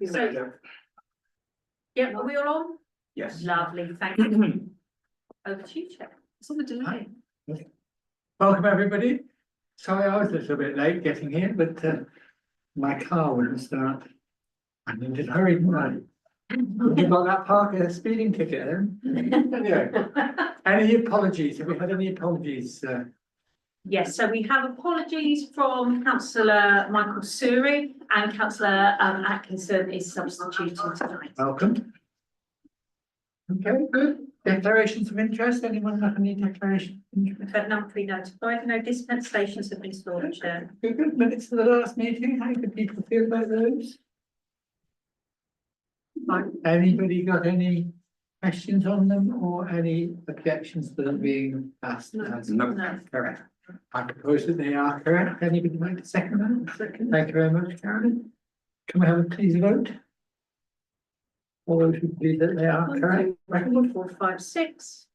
So, yeah, are we all on? Yes. Lovely, thank you. Over to you, Chair. It's on the delay. Welcome, everybody. Sorry I was a little bit late getting here, but my car wouldn't start. I needed to hurry, didn't I? You got that Parker speeding ticket then? Anyway, any apologies? Have we had any apologies? Yes, so we have apologies from councillor Michael Suri and councillor Atkinson is substituting tonight. Welcome. Okay, good. Declarations of interest. Anyone have any declaration? We've had none pre-notified, no dispensations have been stored, Chair. Good minutes to the last meeting. How do people feel about those? Right, anybody got any questions on them or any objections to them being passed as No. correct? I propose that they are correct. Anybody like to second that? Thank you very much, Karen. Can we have a please vote? All those who believe that they are correct? 1, 2, 3, 4, 5, 6.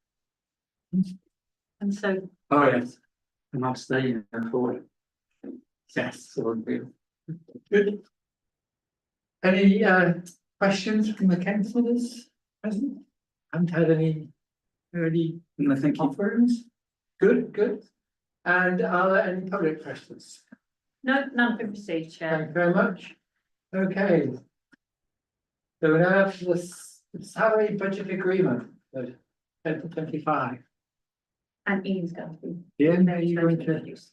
And so, Oh, yes. I'm abstaining for. Yes. Good. Any questions from the councillors present? Haven't had any early No, thank you. offerings? Good, good. And are there any public questions? no, none have been received, Chair. Thank you very much. Okay. So we now have the salary budget agreement for 2025. And Ian's going to be. Ian, are you going to introduce.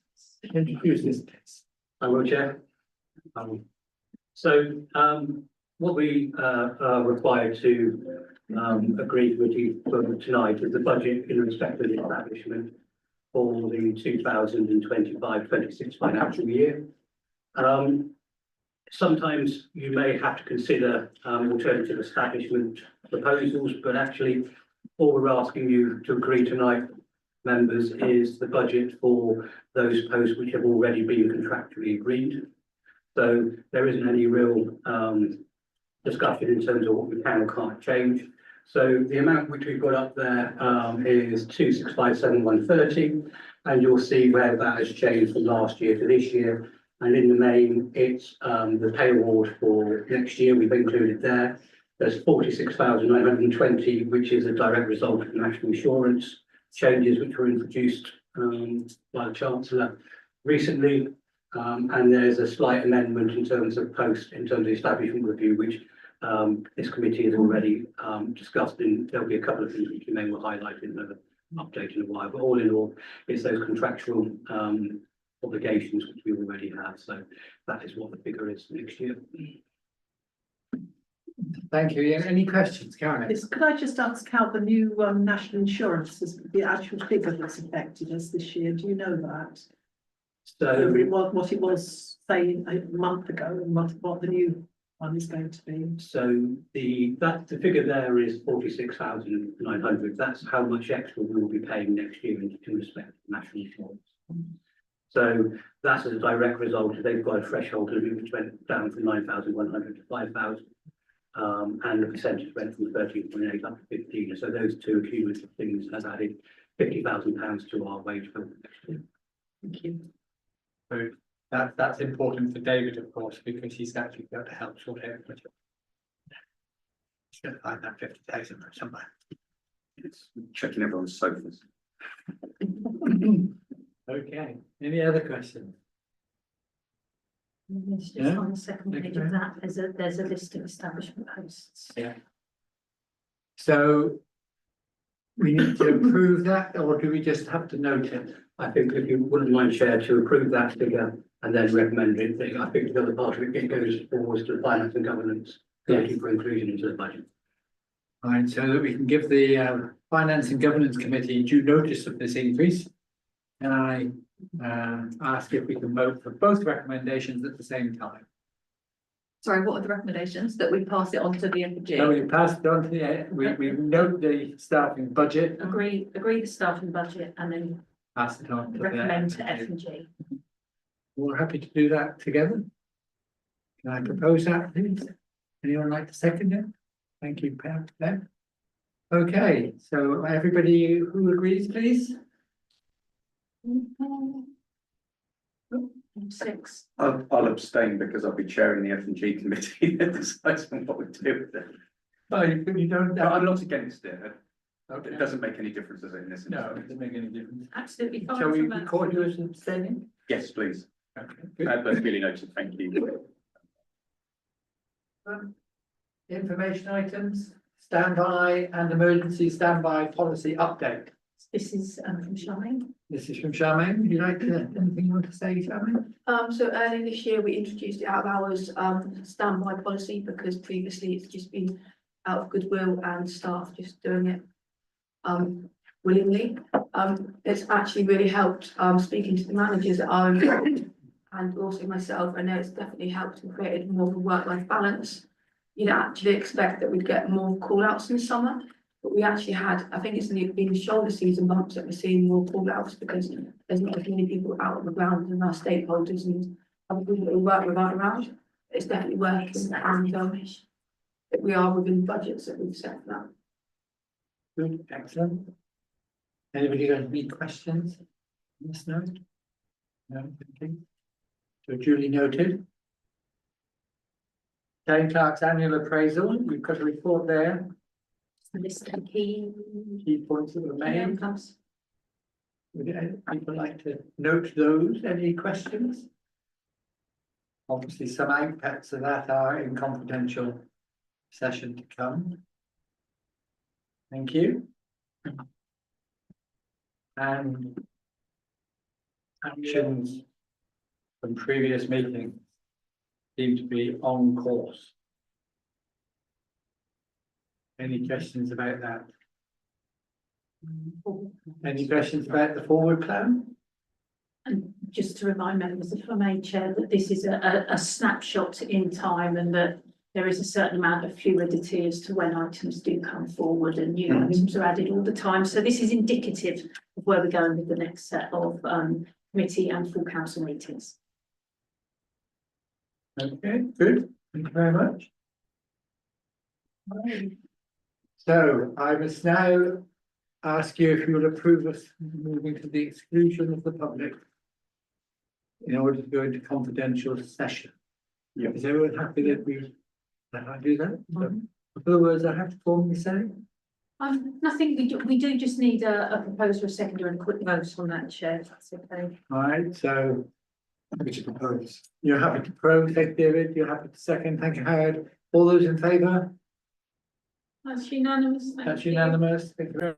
introduce this, please? I will, Chair. What we are required to agree with you for tonight is the budget in respect of the establishment for the 2025-26 financial year. Sometimes you may have to consider alternative establishment proposals, but actually all we're asking you to agree tonight, members, is the budget for those posts which have already been contractually agreed. So there isn't any real discussion in terms of what we can or can't change. So the amount which we've got up there is 2657130, and you'll see where that has changed from last year to this year. And in the main, it's the pay award for next year we've included there. There's 46,920, which is a direct result of national insurance changes which were introduced by the Chancellor recently. And there's a slight amendment in terms of the establishment review, which this committee has already discussed, and there'll be a couple of things which you may will highlight in the update in a while, but all in all, it's those contractual obligations which we already have. So that is what the figure is next year. Thank you, Ian. Any questions, Karen? Yes, could I just ask how the new national insurance is, the actual figure that's affected us this year? Do you know that? So What it was, say, a month ago, and what the new one is going to be? So the figure there is 46,900. That's how much extra we will be paying next year in respect to national insurance. So that's as a direct result. They've got a threshold which went down from 9,100 to 5,000, and the percentage went from 13.8 up to 15. So those two cumulative things has added £50,000 to our wage bill next year. Thank you. So that's important for David, of course, because he's actually got to help sort out the budget. He's going to find that 50,000 somewhere. It's checking everyone's sofas. Okay, any other questions? It's just Yeah. on the second page of that, there's a list of establishment posts. Yeah. So we need to approve that, or do we just have to note it? I think if you wouldn't mind, Chair, to approve that figure and then recommend it, I think the other part of it goes forwards to the Finance and Governance Committee for inclusion into the budget. Fine, so that we can give the Finance and Governance Committee due notice of this increase. Can I ask if we can vote for both recommendations at the same time? Sorry, what are the recommendations? That we pass it on to the FG? So we passed it on to the, we note the staffing budget, Agree the staffing budget and then pass it on to the. recommend to F&G. We're happy to do that together. Can I propose that, please? Anyone like to second it? Thank you, Pam. Okay, so everybody who agrees, please? 6. I'll abstain because I'll be chairing the F&G committee that decides on what we do with it. Oh, you don't. No, I'm not against it. Okay. It doesn't make any difference, does it, in this No, it instance? doesn't make any difference. Absolutely fine. Shall we from that. record you as abstaining? Yes, please. Okay, good. That's really noted, thank you. Information items, standby and emergency standby policy update. This is from Charmaine. This is from Charmaine. Would you like to, anything you want to say, Charmaine? So early this year, we introduced the out of hours standby policy because previously it's just been out of goodwill and staff just doing it willingly. It's actually really helped speaking to the managers at our involved and also myself. I know it's definitely helped and created more of a work-life balance. You'd actually expect that we'd get more call outs in summer, but we actually had, I think it's been shoulder season months that we're seeing more call outs because there's not as many people out on the ground and our stakeholders and other people that we work with aren't around. It's definitely working and that we are within the budgets that we've set for that. Good, excellent. Anybody got any questions? Yes, no? No, okay. So duly noted. Jane Clark's annual appraisal, you've got a report there, List of key key points that were made. outcomes. Would any people like to note those? Any questions? Obviously, some outputs of that are in confidential session to come. Thank you. And actions from previous meetings seem to be on course. Any questions about that? Any questions about the forward plan? And just to remind members, if I may, Chair, that this is a snapshot in time and that there is a certain amount of fluidity as to when items do come forward and new items are added all the time. So this is indicative of where we're going with the next set of committee and full council meetings. Okay, good. Thank you very much. So I must now ask you if you will approve us moving to the exclusion of the public in order to go into confidential session. Yeah. Is everyone happy that I do that? Other words I have to formally say? Nothing, we do just need a proposer, a seconder and a quick vote on that, Chair, if that's okay. All right, so happy to propose. You're happy to propose, thank you, David. You're happy to second, thank you, Howard. All those in favour? That's unanimous. Thank That's you. unanimous. Thank you very